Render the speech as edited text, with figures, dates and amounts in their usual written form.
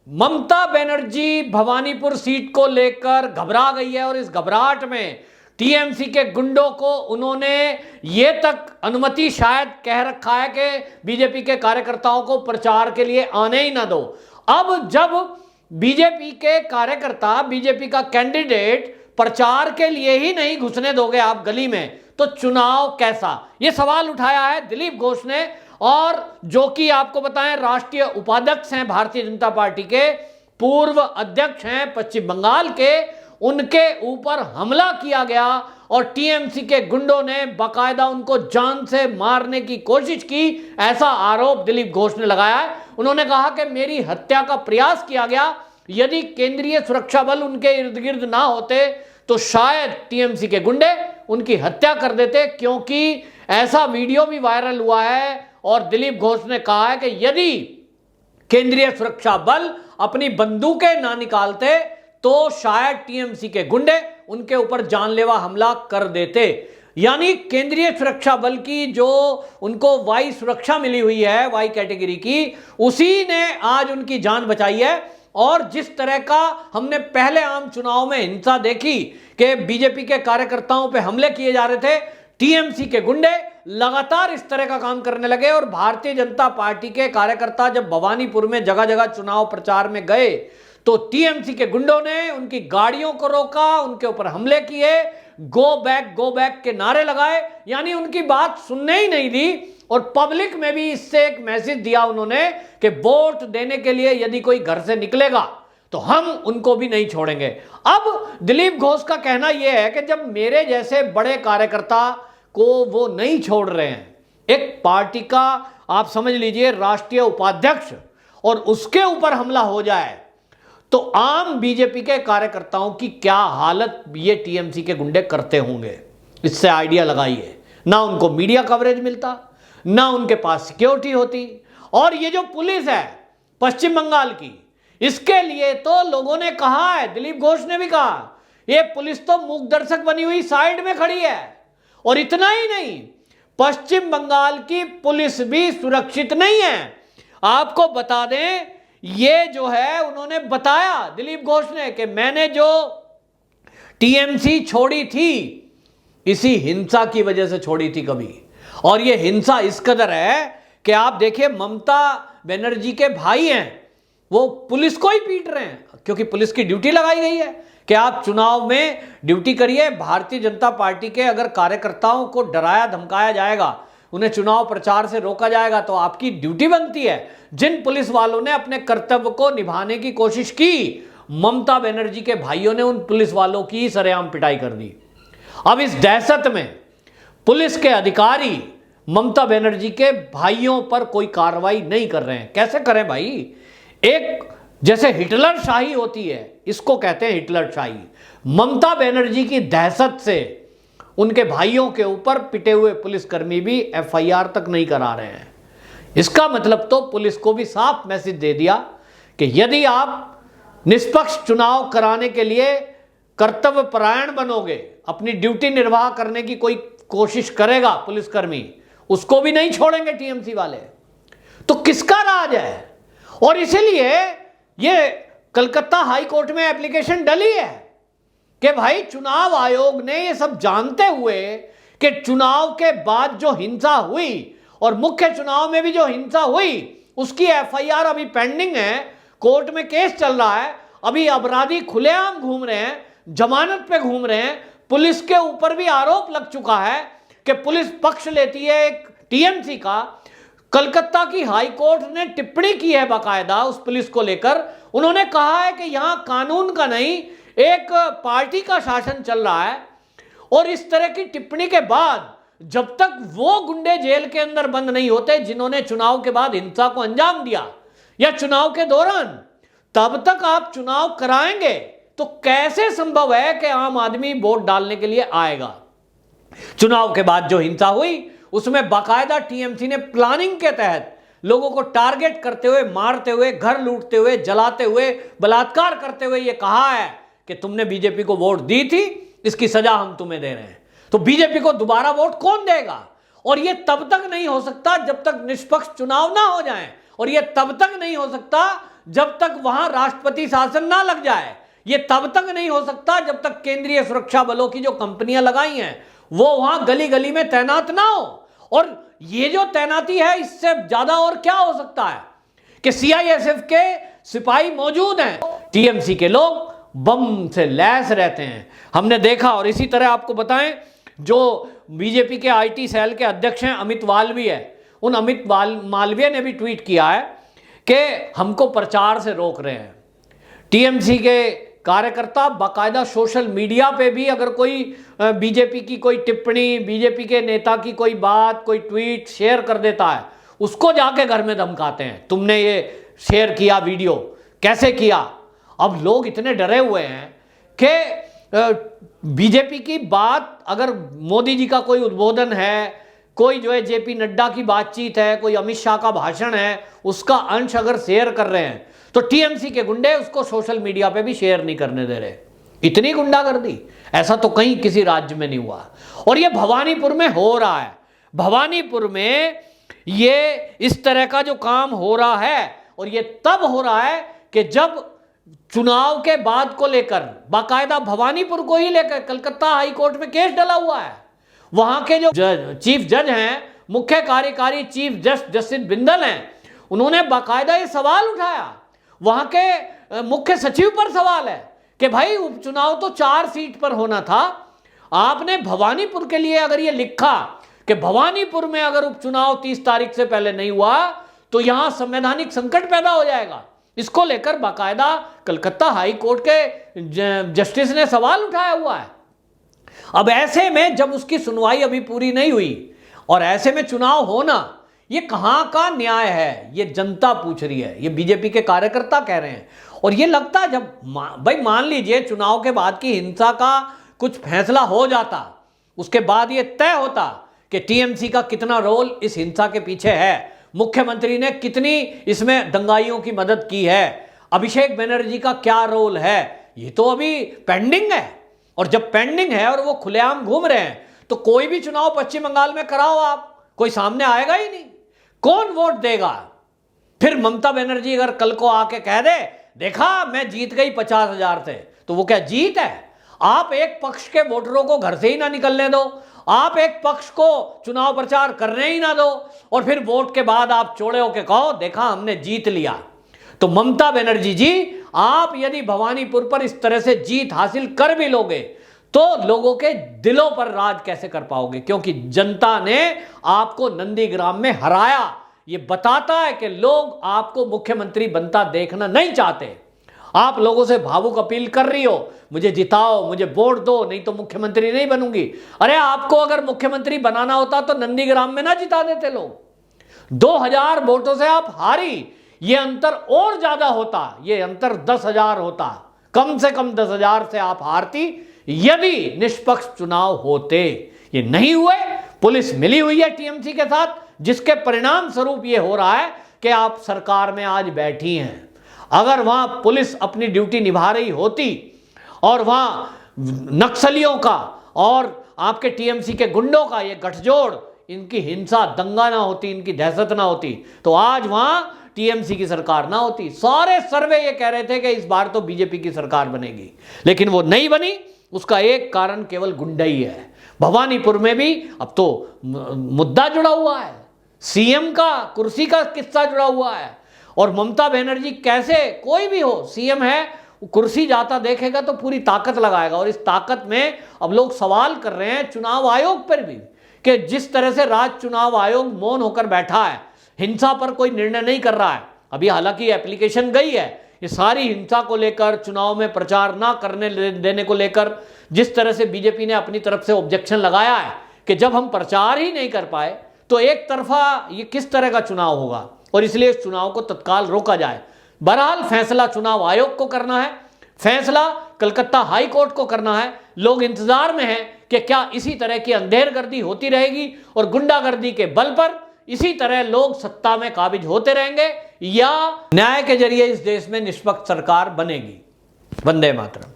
Mamata Banerjee Bhawanipur seat को लेकर घबरा गई है और इस घबराहट में टीएमसी के गुंडों को उन्होंने ये तक अनुमति शायद कह रखा है कि बीजेपी के कार्यकर्ताओं को प्रचार के लिए आने ही ना दो। अब जब बीजेपी के कार्यकर्ता, बीजेपी का कैंडिडेट प्रचार के लिए ही नहीं घुसने दोगे आप गली में, तो चुनाव कैसा? ये सवाल उठाया है दिलीप घोष ने, और जो कि आपको बताएं राष्ट्रीय उपाध्यक्ष हैं भारतीय जनता पार्टी के, पूर्व अध्यक्ष हैं पश्चिम बंगाल के, उनके ऊपर हमला किया गया और टीएमसी के गुंडों ने बाकायदा उनको जान से मारने की कोशिश की, ऐसा आरोप दिलीप घोष ने लगाया है। उन्होंने कहा कि मेरी हत्या का प्रयास किया गया, यदि केंद्रीय सुरक्षा बल उनके इर्द गिर्द ना होते तो शायद टीएमसी के गुंडे उनकी हत्या कर देते, क्योंकि ऐसा वीडियो भी वायरल हुआ है। और दिलीप घोष ने कहा है कि यदि केंद्रीय सुरक्षा बल अपनी बंदूकें ना निकालते तो शायद टीएमसी के गुंडे उनके ऊपर जानलेवा हमला कर देते। यानी केंद्रीय सुरक्षा बल की जो उनको वाई सुरक्षा मिली हुई है, वाई कैटेगरी की, उसी ने आज उनकी जान बचाई है। और जिस तरह का हमने पहले आम चुनाव में हिंसा देखी कि बीजेपी के कार्यकर्ताओं पे हमले किए जा रहे थे, टीएमसी के गुंडे लगातार इस तरह का काम करने लगे। और भारतीय जनता पार्टी के कार्यकर्ता जब भवानीपुर में जगह जगह चुनाव प्रचार में गए तो टीएमसी के गुंडों ने उनकी गाड़ियों को रोका, उनके ऊपर हमले किए, गो बैक के नारे लगाए, यानी उनकी बात सुनने ही नहीं दी। और पब्लिक में भी इससे एक मैसेज दिया उन्होंने कि वोट देने के लिए यदि कोई घर से निकलेगा तो हम उनको भी नहीं छोड़ेंगे। अब दिलीप घोष का कहना यह है कि जब मेरे जैसे बड़े कार्यकर्ता को वो नहीं छोड़ रहे हैं, एक पार्टी का आप समझ लीजिए राष्ट्रीय उपाध्यक्ष, और उसके ऊपर हमला हो जाए तो आम बीजेपी के कार्यकर्ताओं की क्या हालत ये टीएमसी के गुंडे करते होंगे, इससे आइडिया लगाइए। ना उनको मीडिया कवरेज मिलता, ना उनके पास सिक्योरिटी होती। और ये जो पुलिस है पश्चिम बंगाल की, इसके लिए तो लोगों ने कहा है, दिलीप घोष ने भी कहा, ये पुलिस तो मूक दर्शक बनी हुई साइड में खड़ी है। और इतना ही नहीं, पश्चिम बंगाल की पुलिस भी सुरक्षित नहीं है। आपको बता दें, ये जो है उन्होंने बताया दिलीप घोष ने कि मैंने जो टीएमसी छोड़ी थी इसी हिंसा की वजह से छोड़ी थी कभी। और ये हिंसा इस कदर है कि आप देखिए ममता बनर्जी के भाई हैं, वो पुलिस को ही पीट रहे हैं, क्योंकि पुलिस की ड्यूटी लगाई गई है कि आप चुनाव में ड्यूटी करिए। भारतीय जनता पार्टी के अगर कार्यकर्ताओं को डराया धमकाया जाएगा, उन्हें चुनाव प्रचार से रोका जाएगा, तो आपकी ड्यूटी बनती है। जिन पुलिस वालों ने अपने कर्तव्य को निभाने की कोशिश की, ममता बनर्जी के भाइयों ने उन पुलिस वालों की सरेआम पिटाई कर दी। अब इस दहशत में पुलिस के अधिकारी ममता बनर्जी के भाइयों पर कोई कार्रवाई नहीं कर रहे हैं। कैसे करें भाई? एक जैसे हिटलर शाही होती है, इसको कहते हैं हिटलर शाही। ममता बनर्जी की दहशत से उनके भाइयों के ऊपर पिटे हुए पुलिसकर्मी भी एफआईआर तक नहीं करा रहे हैं। इसका मतलब तो पुलिस को भी साफ मैसेज दे दिया कि यदि आप निष्पक्ष चुनाव कराने के लिए कर्तव्य परायण बनोगे, अपनी ड्यूटी निर्वाह करने की कोई कोशिश करेगा पुलिसकर्मी, उसको भी नहीं छोड़ेंगे टीएमसी वाले। तो किसका राज है? और इसीलिए ये कलकत्ता हाई कोर्ट में एप्लीकेशन डली है कि भाई चुनाव आयोग ने ये सब जानते हुए कि चुनाव के बाद जो हिंसा हुई और मुख्य चुनाव में भी जो हिंसा हुई, उसकी एफआईआर अभी पेंडिंग है, कोर्ट में केस चल रहा है, अभी अपराधी खुलेआम घूम रहे हैं, जमानत पे घूम रहे हैं। पुलिस के ऊपर भी आरोप लग चुका है कि पुलिस पक्ष लेती है एक टीएमसी का। कलकत्ता की हाई कोर्ट ने टिप्पणी की है बाकायदा उस पुलिस को लेकर। उन्होंने कहा है कि यहां कानून का नहीं, एक पार्टी का शासन चल रहा है। और इस तरह की टिप्पणी के बाद जब तक वो गुंडे जेल के अंदर बंद नहीं होते जिन्होंने चुनाव के बाद हिंसा को अंजाम दिया या चुनाव के दौरान, तब तक आप चुनाव कराएंगे तो कैसे संभव है कि आम आदमी वोट डालने के लिए आएगा? चुनाव के बाद जो हिंसा हुई उसमें बाकायदा टीएमसी ने प्लानिंग के तहत लोगों को टारगेट करते हुए, मारते हुए, घर लूटते हुए, जलाते हुए, बलात्कार करते हुए ये कहा है कि तुमने बीजेपी को वोट दी थी, इसकी सजा हम तुम्हें दे रहे हैं। तो बीजेपी को दोबारा वोट कौन देगा? और ये तब तक नहीं हो सकता जब तक निष्पक्ष चुनाव ना हो जाए, और ये तब तक नहीं हो सकता जब तक वहां राष्ट्रपति शासन ना लग जाए। ये तब तक नहीं हो सकता जब तक केंद्रीय सुरक्षा बलों की जो कंपनियां लगाई हैं वो वहां गली गली में तैनात ना हो। और ये जो तैनाती है, इससे ज्यादा और क्या हो सकता है कि सीआईएसएफ के सिपाही मौजूद हैं, टीएमसी के लोग बम से लैस रहते हैं, हमने देखा। और इसी तरह आपको बताएं, जो बीजेपी के आईटी सेल के अध्यक्ष हैं अमित मालवीय है, उन अमित मालवीय ने भी ट्वीट किया है कि हमको प्रचार से रोक रहे हैं। टीएमसी के कार्यकर्ता बाकायदा सोशल मीडिया पे भी अगर कोई बीजेपी की कोई टिप्पणी, बीजेपी के नेता की कोई बात, कोई ट्वीट शेयर कर देता है, उसको जाके घर में धमकाते हैं, तुमने ये शेयर किया वीडियो, कैसे किया। अब लोग इतने डरे हुए हैं कि बीजेपी की बात, अगर मोदी जी का कोई उद्बोधन है, कोई जो है जेपी नड्डा की बातचीत है, कोई अमित शाह का भाषण है, उसका अंश अगर शेयर कर रहे हैं तो टीएमसी के गुंडे उसको सोशल मीडिया पे भी शेयर नहीं करने दे रहे। इतनी गुंडागर्दी ऐसा तो कहीं किसी राज्य में नहीं हुआ। और ये भवानीपुर में हो रहा है। भवानीपुर में ये इस तरह का जो काम हो रहा है, और ये तब हो रहा है कि जब चुनाव के बाद को लेकर बाकायदा भवानीपुर को ही लेकर कलकत्ता हाई कोर्ट में केस डला हुआ है। वहां के जो चीफ जज हैं, मुख्य कार्यकारी चीफ जस्टिस बिंदल हैं, उन्होंने बाकायदा ये सवाल उठाया। वहां के मुख्य सचिव पर सवाल है कि भाई उपचुनाव तो 4 सीट पर होना था, आपने भवानीपुर के लिए अगर ये लिखा कि भवानीपुर में अगर उपचुनाव 30 तारीख से पहले नहीं हुआ तो यहां संवैधानिक संकट पैदा हो जाएगा। इसको लेकर बाकायदा कलकत्ता हाई कोर्ट के जस्टिस ने सवाल उठाया हुआ है। अब ऐसे में जब उसकी सुनवाई अभी पूरी नहीं हुई और ऐसे में चुनाव होना, ये कहां का न्याय है? ये जनता पूछ रही है, ये बीजेपी के कार्यकर्ता कह रहे हैं। और ये लगता है जब भाई मान लीजिए चुनाव के बाद की हिंसा का कुछ फैसला हो जाता, उसके बाद ये तय होता कि टीएमसी का कितना रोल इस हिंसा के पीछे है, मुख्यमंत्री ने कितनी इसमें दंगाइयों की मदद की है, अभिषेक बनर्जी का क्या रोल है, ये तो अभी पेंडिंग है। और जब पेंडिंग है और वो खुलेआम घूम रहे हैं तो कोई भी चुनाव पश्चिम बंगाल में कराओ आप, कोई सामने आएगा ही नहीं। कौन वोट देगा? फिर ममता बनर्जी अगर कल को आके कह दे देखा मैं जीत गई 50,000 से, तो वो क्या जीत है? आप एक पक्ष के वोटरों को घर से ही ना निकलने दो, आप एक पक्ष को चुनाव प्रचार करने ही ना दो, और फिर वोट के बाद आप चौड़े होके कहो देखा हमने जीत लिया। तो ममता बनर्जी जी, आप यदि भवानीपुर पर इस तरह से जीत हासिल कर भी लोगे तो लोगों के दिलों पर राज कैसे कर पाओगे? क्योंकि जनता ने आपको नंदीग्राम में हराया। ये बताता है कि लोग आपको मुख्यमंत्री बनता देखना नहीं चाहते। आप लोगों से भावुक अपील कर रही हो, मुझे जिताओ, मुझे वोट दो, नहीं तो मुख्यमंत्री नहीं बनूंगी। अरे आपको अगर मुख्यमंत्री बनाना होता तो नंदीग्राम में ना जिता देते लोग। 2000 वोटों से आप हारी, ये अंतर और ज्यादा होता, ये अंतर 10,000 होता, कम से कम 10,000 से आप हारती यदि निष्पक्ष चुनाव होते। ये नहीं हुए, पुलिस मिली हुई है टीएमसी के साथ, जिसके परिणाम स्वरूप ये हो रहा है कि आप सरकार में आज बैठी हैं। अगर वहां पुलिस अपनी ड्यूटी निभा रही होती और वहां नक्सलियों का और आपके टीएमसी के गुंडों का ये गठजोड़, इनकी हिंसा दंगा ना होती, इनकी दहशत ना होती, तो आज वहां टीएमसी की सरकार ना होती। सारे सर्वे ये कह रहे थे कि इस बार तो बीजेपी की सरकार बनेगी, लेकिन वो नहीं बनी। उसका एक कारण केवल गुंडाई है। भवानीपुर में भी अब तो मुद्दा जुड़ा हुआ है, सीएम का कुर्सी का किस्सा जुड़ा हुआ है। और ममता बनर्जी कैसे, कोई भी हो सीएम है, कुर्सी जाता देखेगा तो पूरी ताकत लगाएगा। और इस ताकत में अब लोग सवाल कर रहे हैं चुनाव आयोग पर भी कि जिस तरह से राज्य चुनाव आयोग मौन होकर बैठा है, हिंसा पर कोई निर्णय नहीं कर रहा है। अभी हालांकि एप्लीकेशन गई है, ये सारी हिंसा को लेकर, चुनाव में प्रचार ना करने देने को लेकर जिस तरह से बीजेपी ने अपनी तरफ से ऑब्जेक्शन लगाया है कि जब हम प्रचार ही नहीं कर पाए तो एक तरफा ये किस तरह का चुनाव होगा, और इसलिए इस चुनाव को तत्काल रोका जाए। बहरहाल फैसला चुनाव आयोग को करना है, फैसला कलकत्ता हाई कोर्ट को करना है। लोग इंतजार में हैं कि क्या इसी तरह की अंधेरगर्दी होती रहेगी और गुंडागर्दी के बल पर इसी तरह लोग सत्ता में काबिज होते रहेंगे, या न्याय के जरिए इस देश में निष्पक्ष सरकार बनेगी। वंदे मातरम।